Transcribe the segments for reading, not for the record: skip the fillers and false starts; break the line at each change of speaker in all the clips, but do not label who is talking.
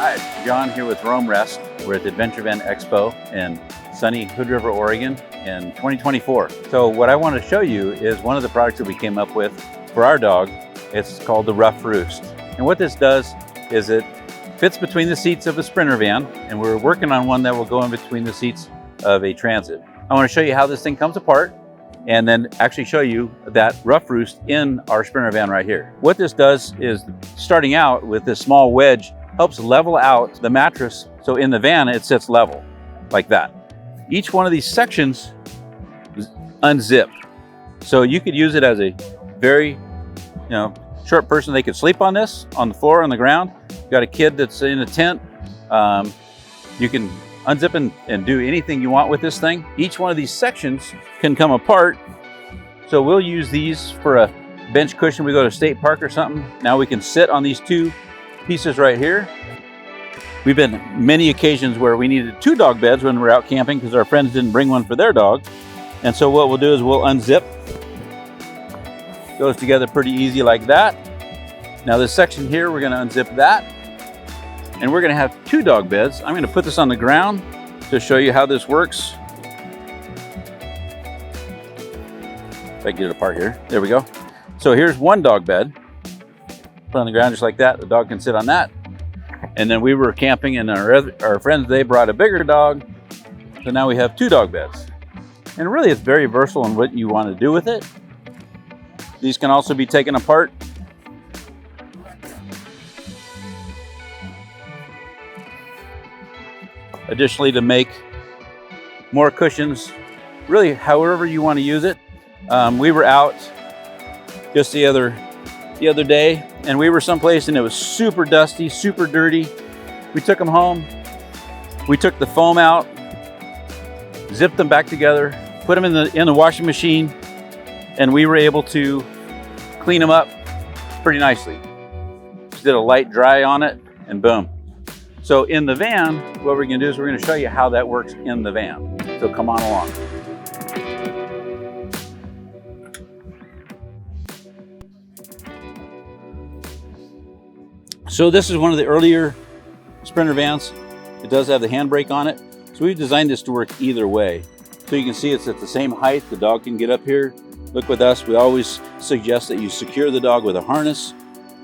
Hi, it's John here with RuffRoost. We're at the Adventure Van Expo in sunny Hood River, Oregon in 2024. So what I want to show you is one of the products that we came up with for our dog. It's called the RuffRoost. And what this does is it fits between the seats of a Sprinter van, and we're working on one that will go in between the seats of a Transit. I want to show you how this thing comes apart and then actually show you that RuffRoost in our Sprinter van right here. What this does is, starting out with this small wedge, helps level out the mattress. So in the van, it sits level like that. Each one of these sections unzip. So you could use it as a very, short person. They could sleep on this, on the floor, on the ground. You got a kid that's in a tent. You can unzip and do anything you want with this thing. Each one of these sections can come apart. So we'll use these for a bench cushion. We go to a state park or something. Now we can sit on these two pieces right here. We've been many occasions where we needed 2 dog beds when we're out camping because our friends didn't bring one for their dog. And so what we'll do is we'll unzip. Goes together pretty easy like that. Now this section here, we're gonna unzip that. And we're gonna have 2 dog beds. I'm gonna put this on the ground to show you how this works. If I can get it apart here, there we go. So here's 1 dog bed. Put on the ground just like that. The dog can sit on that. And then we were camping and our friends, they brought a bigger dog. So now we have 2 dog beds. And really it's very versatile in what you want to do with it. These can also be taken apart. Additionally, to make more cushions, really however you want to use it. We were out just the other day, and we were someplace and it was super dusty, super dirty. We took them home. We took the foam out, zipped them back together, put them in the washing machine, and we were able to clean them up pretty nicely. Just did a light dry on it, and boom. So in the van, what we're gonna do is we're gonna show you how that works in the van. So come on along. So this is one of the earlier Sprinter vans. It does have the handbrake on it. So we've designed this to work either way. So you can see it's at the same height. The dog can get up here. Look, with us, we always suggest that you secure the dog with a harness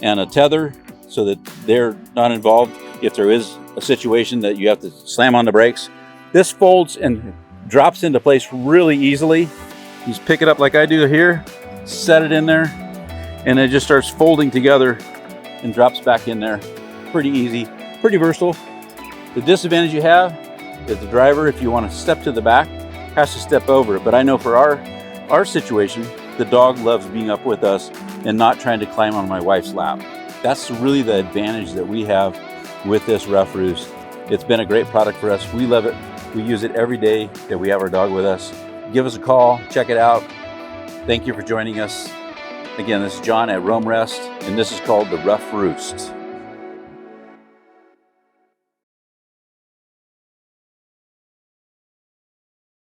and a tether so that they're not involved if there is a situation that you have to slam on the brakes. This folds and drops into place really easily. You just pick it up like I do here, set it in there, and it just starts folding together and drops back in there. Pretty easy, pretty versatile. The disadvantage you have is the driver, if you want to step to the back, has to step over it. But I know for our situation, the dog loves being up with us and not trying to climb on my wife's lap. That's really the advantage that we have with this RuffRoost. It's been a great product for us. We love it. We use it every day that we have our dog with us. Give us a call, check it out. Thank you for joining us. Again, this is John at RuffRoost, and this is called the RuffRoost.